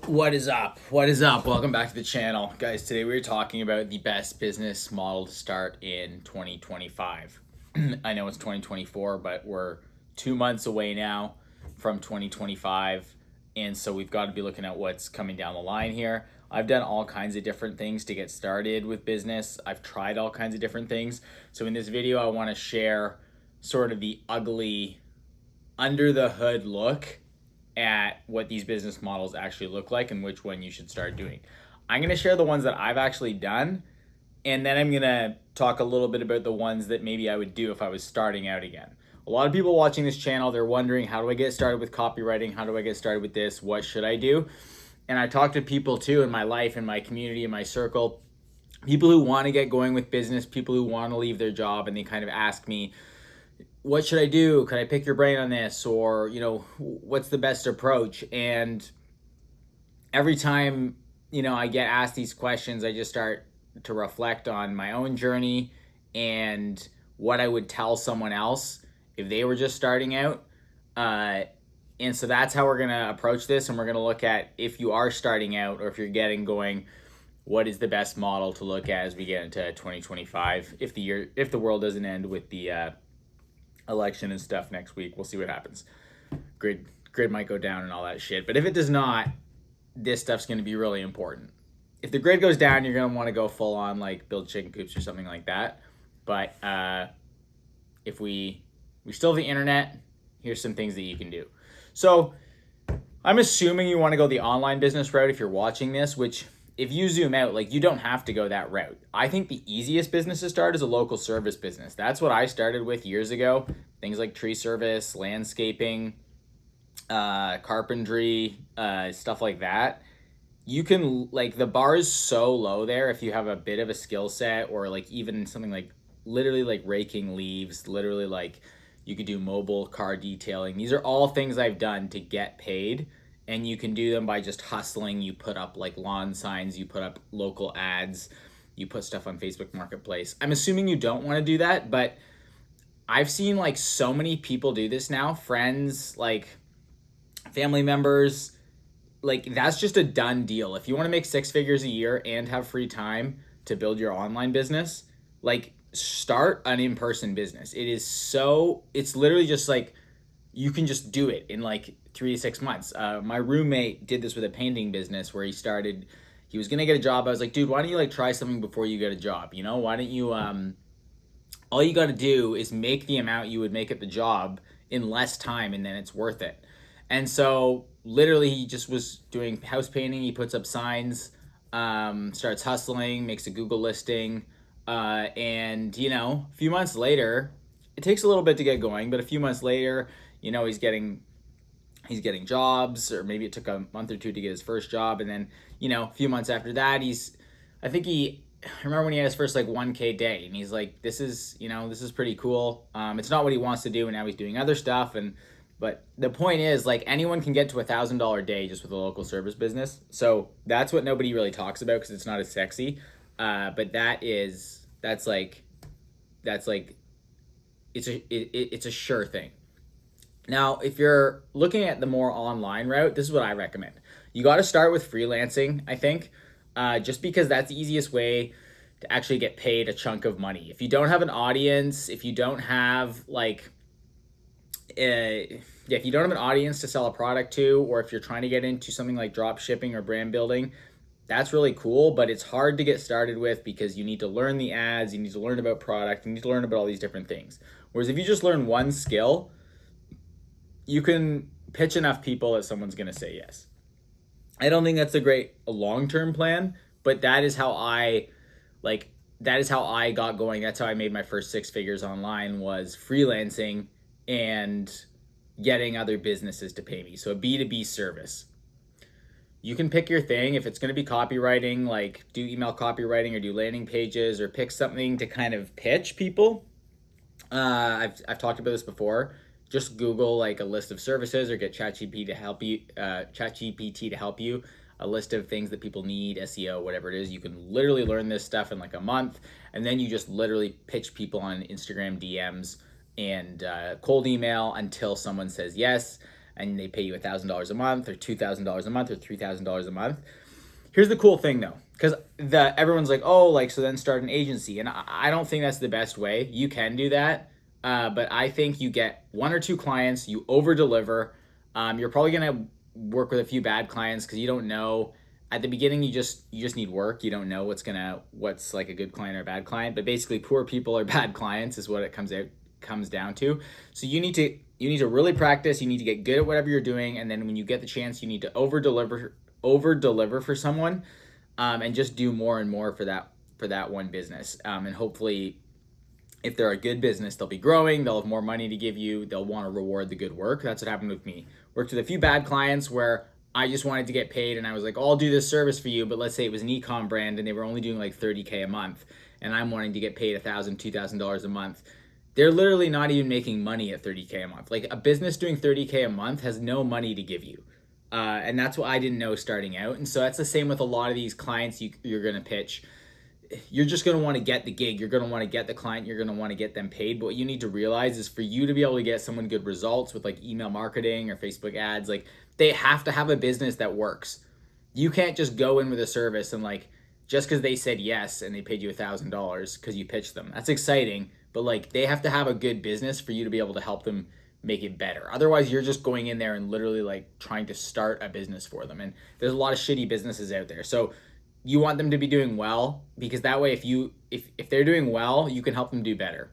What is up? What is up? Welcome back to the channel. Guys, today we're talking about the best business model to start in 2025. I know it's 2024, but we're 2 months away now from 2025. And so we've got to be looking at what's coming down the line here. I've done all kinds of different things to get started with business. I've tried all kinds of different things. So in this video, I want to share sort of the ugly under the hood look at what these business models actually look like and which one you should start doing. I'm going to share the ones that I've actually done, and then I'm going to talk a little bit about the ones that maybe I would do if I was starting out again. A lot of people watching this channel, they're wondering, how do I get started with copywriting? How do I get started with this? What should I do? And I talk to people too in my life, in my community, in my circle, people who want to get going with business, people who want to leave their job, and they kind of ask me, what should I do? Can I pick your brain on this? Or, what's the best approach? And every time, I get asked these questions, I just start to reflect on my own journey and what I would tell someone else if they were just starting out. And so that's how we're going to approach this. And we're going to look at, if you are starting out or if you're getting going, what is the best model to look at as we get into 2025? If the world doesn't end with the election and stuff next week, we'll see what happens. Grid might go down and all that shit, but if it does not, this stuff's going to be really important. If the grid goes down, you're going to want to go full on, like build chicken coops or something like that. But if we still have the internet, here's some things that you can do. So I'm assuming you want to go the online business route if you're watching this, which, if you zoom out, like, you don't have to go that route. I think the easiest business to start is a local service business. That's what I started with years ago. Things like tree service, landscaping, carpentry, stuff like that. You can, like, the bar is so low there if you have a bit of a skill set, or like even something like literally like raking leaves, literally like you could do mobile car detailing. These are all things I've done to get paid. And you can do them by just hustling. You put up like lawn signs, you put up local ads, you put stuff on Facebook Marketplace. I'm assuming you don't want to do that, but I've seen like so many people do this now. Friends, like family members, like that's just a done deal. If you want to make 6 figures a year and have free time to build your online business, like start an in-person business. It's literally just like, you can just do it in like 3 to 6 months. My roommate did this with a painting business where he was going to get a job. I was like, dude, why don't you like try something before you get a job? Why don't you, all you got to do is make the amount you would make at the job in less time, and then it's worth it. And so literally he just was doing house painting. He puts up signs, starts hustling, makes a Google listing. And a few months later, it takes a little bit to get going, but a few months later, he's getting jobs, or maybe it took a month or two to get his first job. And then, a few months after that, I remember when he had his first like 1K day, and he's like, this is pretty cool. It's not what he wants to do. And now he's doing other stuff. But the point is, like, anyone can get to $1,000 a day just with a local service business. So that's what nobody really talks about, because it's not as sexy. But that's like, it's a sure thing. Now, if you're looking at the more online route, this is what I recommend. You got to start with freelancing, I think, just because that's the easiest way to actually get paid a chunk of money. If you don't have an audience, if you don't have if you don't have an audience to sell a product to, or if you're trying to get into something like drop shipping or brand building, that's really cool, but it's hard to get started with because you need to learn the ads, you need to learn about product, you need to learn about all these different things. Whereas if you just learn one skill, you can pitch enough people that someone's going to say yes. I don't think that's a great long-term plan, but that is how I got going. That's how I made my first 6 figures online, was freelancing and getting other businesses to pay me. So a B2B service. You can pick your thing. If it's going to be copywriting, like do email copywriting or do landing pages, or pick something to kind of pitch people. I've talked about this before. Just Google like a list of services, or get ChatGPT to help you, a list of things that people need, SEO, whatever it is. You can literally learn this stuff in like a month, and then you just literally pitch people on Instagram DMs and cold email until someone says yes. and they pay you $1,000 a month or $2,000 a month or $3,000 a month. Here's the cool thing though, because everyone's like, oh, like, so then start an agency. And I don't think that's the best way. You can do that. But I think you get 1 or 2 clients, you over deliver. You're probably going to work with a few bad clients because you don't know at the beginning. You just need work. You don't know what's like a good client or a bad client, but basically poor people are bad clients is what it comes down to. So you need to really practice. You need to get good at whatever you're doing. And then when you get the chance, you need to over deliver for someone, and just do more and more for that one business. And hopefully if they're a good business, they'll be growing, they'll have more money to give you, they'll want to reward the good work. That's what happened with me. Worked with a few bad clients where I just wanted to get paid and I was like, oh, I'll do this service for you. But let's say it was an ecom brand and they were only doing like $30K a month and I'm wanting to get paid $1,000, $2,000 a month. They're literally not even making money at $30K a month. Like a business doing $30K a month has no money to give you. And that's what I didn't know starting out. And so that's the same with a lot of these clients you're going to pitch. You're just going to want to get the gig. You're going to want to get the client. You're going to want to get them paid. But what you need to realize is for you to be able to get someone good results with like email marketing or Facebook ads, like they have to have a business that works. You can't just go in with a service and like, just because they said yes and they paid you $1,000 because you pitched them. That's exciting. But like they have to have a good business for you to be able to help them make it better. Otherwise, you're just going in there and literally like trying to start a business for them. And there's a lot of shitty businesses out there. So you want them to be doing well because that way if they're doing well, you can help them do better.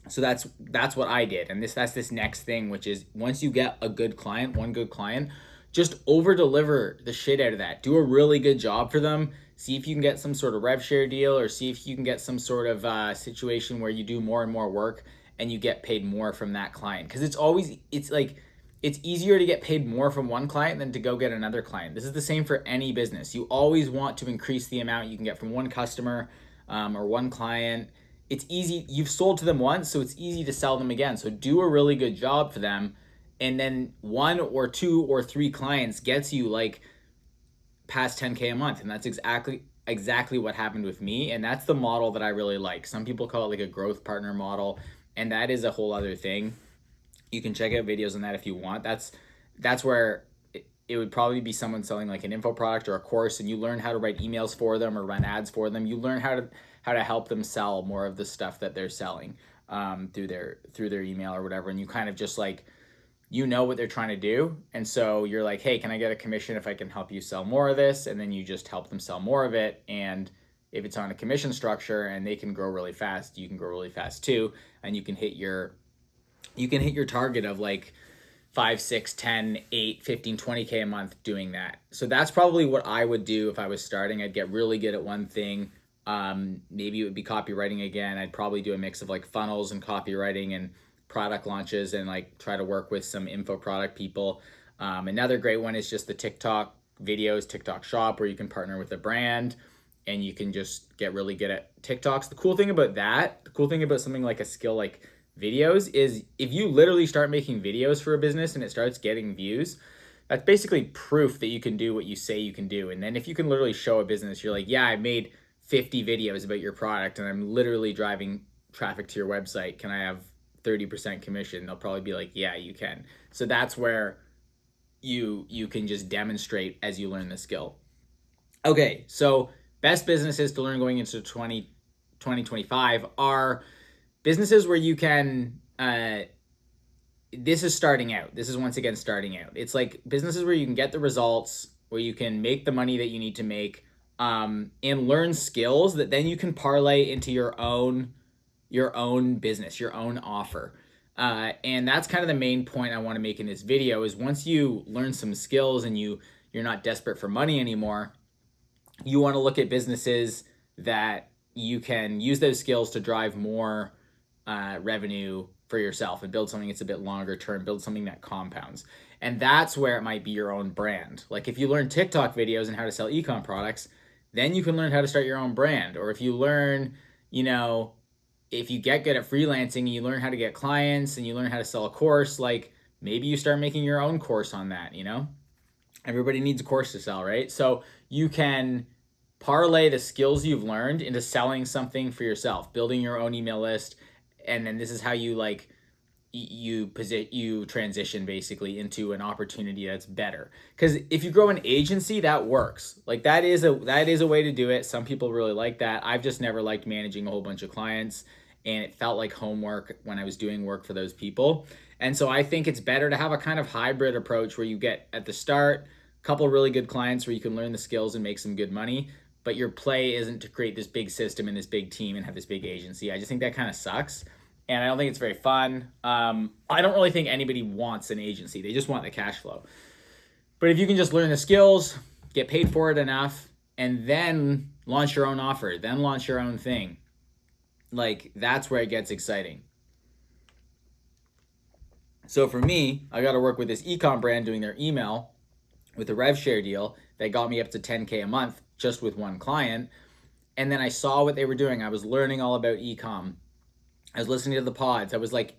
So that's what I did. And that's this next thing, which is once you get a good client, one good client, just over deliver the shit out of that. Do a really good job for them. See if you can get some sort of rev share deal or see if you can get some sort of situation where you do more and more work and you get paid more from that client. Because it's easier to get paid more from one client than to go get another client. This is the same for any business. You always want to increase the amount you can get from one customer or one client. It's easy. You've sold to them once, so it's easy to sell them again. So do a really good job for them. And then 1 or 2 or 3 clients gets you like past 10K a month. And that's exactly what happened with me. And that's the model that I really like. Some people call it like a growth partner model. And that is a whole other thing. You can check out videos on that if you want. That's where it would probably be someone selling like an info product or a course, and you learn how to write emails for them or run ads for them. You learn how to help them sell more of the stuff that they're selling through their email or whatever. And you kind of just like, you know what they're trying to do. And so you're like, hey, can I get a commission if I can help you sell more of this? And then you just help them sell more of it. And if it's on a commission structure and they can grow really fast, you can grow really fast too. And you can hit your target of like 5, 6, 10, 8, 15, 20K a month doing that. So that's probably what I would do if I was starting. I'd get really good at one thing. Maybe it would be copywriting again. I'd probably do a mix of like funnels and copywriting and product launches and like try to work with some info product people. Another great one is just the TikTok videos, TikTok shop, where you can partner with a brand and you can just get really good at TikToks. The cool thing about something like a skill like videos is if you literally start making videos for a business and it starts getting views, that's basically proof that you can do what you say you can do. And then if you can literally show a business, you're like, yeah, I made 50 videos about your product and I'm literally driving traffic to your website. Can I have 30% commission? They'll probably be like, yeah, you can. So that's where you can just demonstrate as you learn the skill. Okay, so best businesses to learn going into 2025 are businesses where you can, this is starting out. This is once again starting out. It's like businesses where you can get the results, where you can make the money that you need to make, and learn skills that then you can parlay into your own business, your own offer. And that's kind of the main point I want to make in this video is once you learn some skills and you're not desperate for money anymore, you want to look at businesses that you can use those skills to drive more revenue for yourself and build something that's a bit longer term, build something that compounds. And that's where it might be your own brand. Like if you learn TikTok videos and how to sell ecom products, then you can learn how to start your own brand. Or if you learn, if you get good at freelancing and you learn how to get clients and you learn how to sell a course, like maybe you start making your own course on that, Everybody needs a course to sell, right? So you can parlay the skills you've learned into selling something for yourself, building your own email list. And then this is how you you transition basically into an opportunity that's better. Because if you grow an agency, that works. Like that is a way to do it. Some people really like that. I've just never liked managing a whole bunch of clients, and it felt like homework when I was doing work for those people. And so I think it's better to have a kind of hybrid approach where you get at the start a couple really good clients where you can learn the skills and make some good money, but your play isn't to create this big system and this big team and have this big agency. I just think that kind of sucks, and I don't think it's very fun. I don't really think anybody wants an agency. They just want the cash flow. But if you can just learn the skills, get paid for it enough, and then launch your own offer, then launch your own thing, like that's where it gets exciting. So for me, I got to work with this ecom brand doing their email with a rev share deal that got me up to 10K a month just with one client. And then I saw what they were doing. I was learning all about ecom. I was listening to the pods. I was like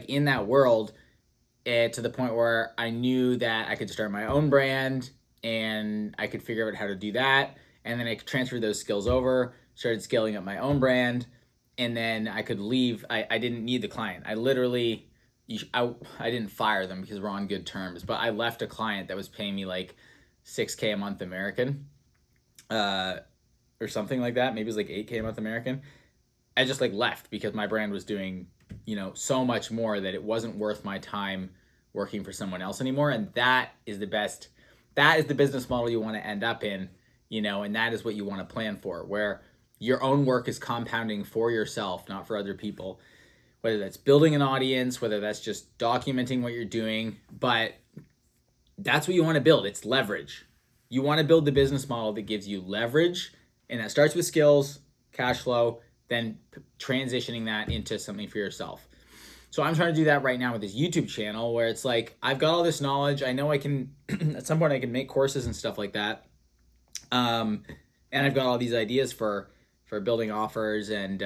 in that world, to the point where I knew that I could start my own brand and I could figure out how to do that. And then I could transfer those skills over, started scaling up my own brand, and then I could leave. I didn't need the client. I literally, I didn't fire them because we're on good terms, but I left a client that was paying me like 6K a month American, or something like that. Maybe it was like 8K a month American. I just like left because my brand was doing, so much more that it wasn't worth my time working for someone else anymore. And that is the business model you want to end up in, and that is what you want to plan for, where your own work is compounding for yourself, not for other people. Whether that's building an audience, whether that's just documenting what you're doing, but that's what you want to build. It's leverage. You want to build the business model that gives you leverage, and that starts with skills, cash flow, then transitioning that into something for yourself. So I'm trying to do that right now with this YouTube channel, where it's like, I've got all this knowledge. I know I can, at some point I can make courses and stuff like that. And I've got all these ideas for building offers and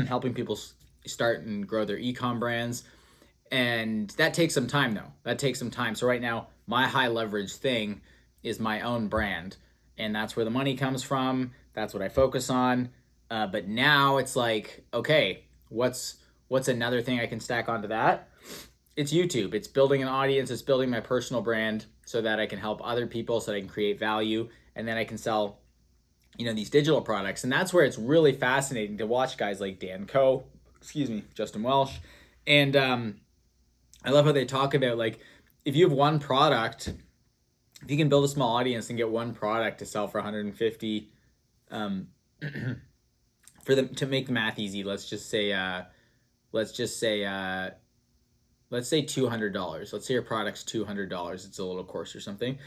helping people start and grow their e-com brands. And that takes some time though. That takes some time. So right now, my high leverage thing is my own brand. And that's where the money comes from. That's what I focus on. But now it's like, okay, what's another thing I can stack onto that? It's YouTube. It's building an audience. It's building my personal brand so that I can help other people, so that I can create value, and then I can sell, these digital products. And that's where it's really fascinating to watch guys like Dan Coe, Justin Welsh. And I love how they talk about, like, if you have one product, if you can build a small audience and get one product to sell for 150, for them to make the math easy, let's say $200. Let's say your product's $200. It's a little course or something.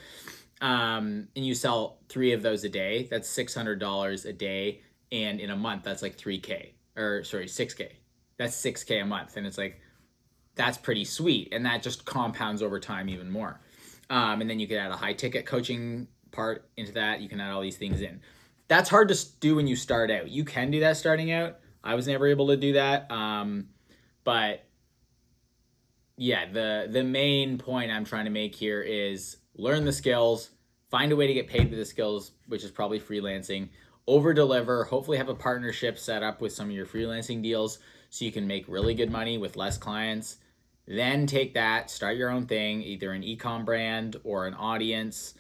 And you sell 3 of those a day. That's $600 a day. And in a month, that's like 6K. That's 6K a month. And it's like, that's pretty sweet. And that just compounds over time even more. And then you could add a high ticket coaching part into that. You can add all these things in. That's hard to do when you start out. You can do that starting out. I was never able to do that. But yeah, the main point I'm trying to make here is learn the skills, find a way to get paid with the skills, which is probably freelancing, over deliver, hopefully have a partnership set up with some of your freelancing deals so you can make really good money with less clients. Then take that, start your own thing, either an e-com brand or an audience,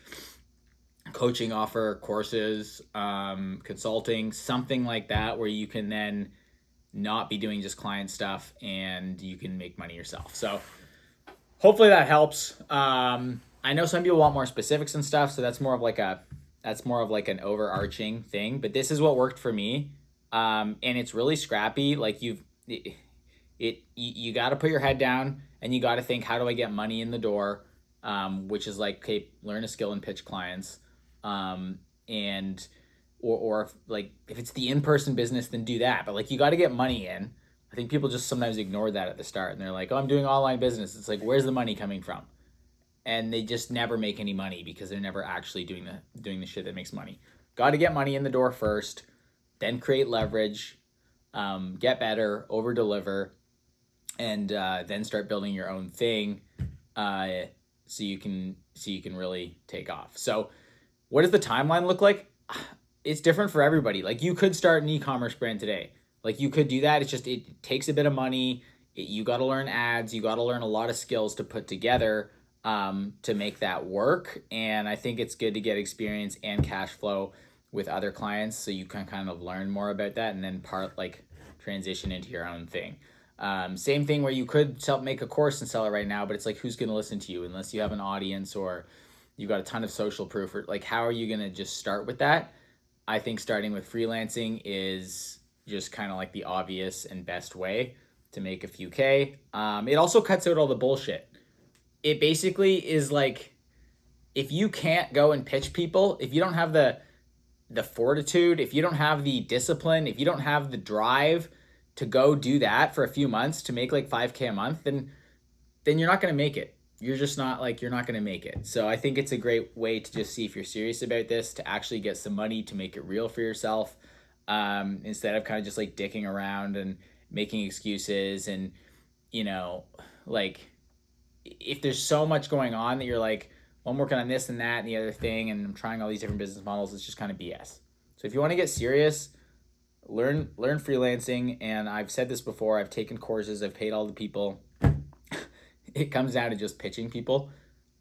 coaching offer, courses, consulting, something like that, where you can then not be doing just client stuff and you can make money yourself. So hopefully that helps. I know some people want more specifics and stuff, so that's more of like an overarching thing, but this is what worked for me. And it's really scrappy. Like you got to put your head down and you got to think, how do I get money in the door? Which is like, okay, learn a skill and pitch clients. Or if it's the in-person business, then do that. But like, you got to get money in. I think people just sometimes ignore that at the start, and they're like, oh, I'm doing online business. It's like, where's the money coming from? And they just never make any money because they're never actually doing the shit that makes money. Got to get money in the door first, then create leverage, get better, over deliver, and then start building your own thing, so you can really take off. So what does the timeline look like? It's different for everybody. Like, you could start an e-commerce brand today. Like, you could do that. It's just, it takes a bit of money. You got to learn ads. You got to learn a lot of skills to put together to make that work. And I think it's good to get experience and cash flow with other clients so you can kind of learn more about that and then transition into your own thing. Same thing where you could make a course and sell it right now, but it's like, who's going to listen to you unless you have an audience or you've got a ton of social proof, or like, how are you going to just start with that? I think starting with freelancing is just kind of like the obvious and best way to make a few K. It also cuts out all the bullshit. It basically is like, if you can't go and pitch people, if you don't have the fortitude, if you don't have the discipline, if you don't have the drive to go do that for a few months to make like 5K a month, then you're not going to make it. You're just not like, you're not going to make it. So I think it's a great way to just see if you're serious about this, to actually get some money, to make it real for yourself, instead of kind of just like dicking around and making excuses. And, you know, like, if there's so much going on that you're like, well, I'm working on this and that and the other thing, and I'm trying all these different business models, it's just kind of BS. So if you want to get serious, learn freelancing. And I've said this before, I've taken courses, I've paid all the people. It comes down to just pitching people.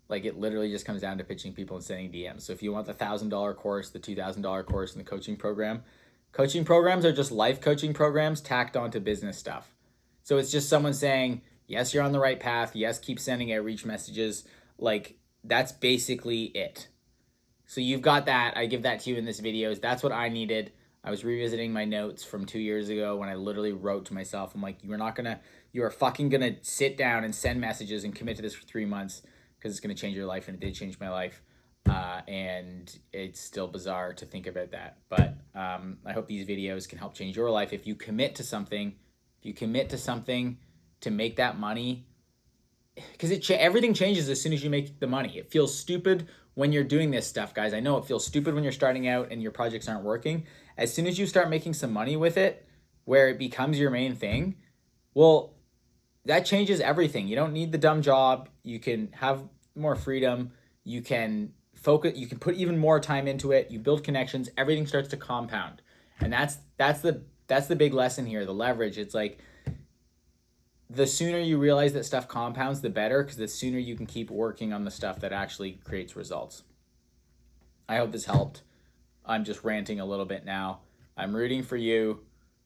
Like, it literally just comes down to pitching people and sending DMs. So if you want the $1,000 course, the $2,000 course, and the coaching programs are just life coaching programs tacked onto business stuff. So it's just someone saying, yes, you're on the right path. Yes, keep sending outreach messages. Like, that's basically it. So you've got that. I give that to you in this video. That's what I needed. I was revisiting my notes from 2 years ago when I literally wrote to myself, I'm like, you are fucking gonna sit down and send messages and commit to this for 3 months because it's gonna change your life. And it did change my life. And it's still bizarre to think about that. But I hope these videos can help change your life. If you commit to something, to make that money, because everything changes as soon as you make the money. It feels stupid when you're doing this stuff, guys. I know it feels stupid when you're starting out and your projects aren't working. As soon as you start making some money with it, where it becomes your main thing, well, that changes everything. You don't need the dumb job. You can have more freedom. You can focus. You can put even more time into it. You build connections. Everything starts to compound, and that's the big lesson here. The leverage. It's like, the sooner you realize that stuff compounds, the better, because the sooner you can keep working on the stuff that actually creates results. I hope this helped. I'm just ranting a little bit now. I'm rooting for you.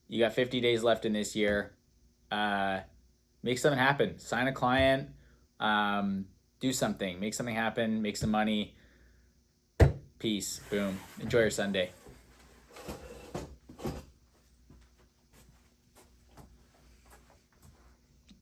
You got 50 days left in this year. Make something happen. Sign a client. Do something. Make something happen. Make some money. Peace. Boom. Enjoy your Sunday.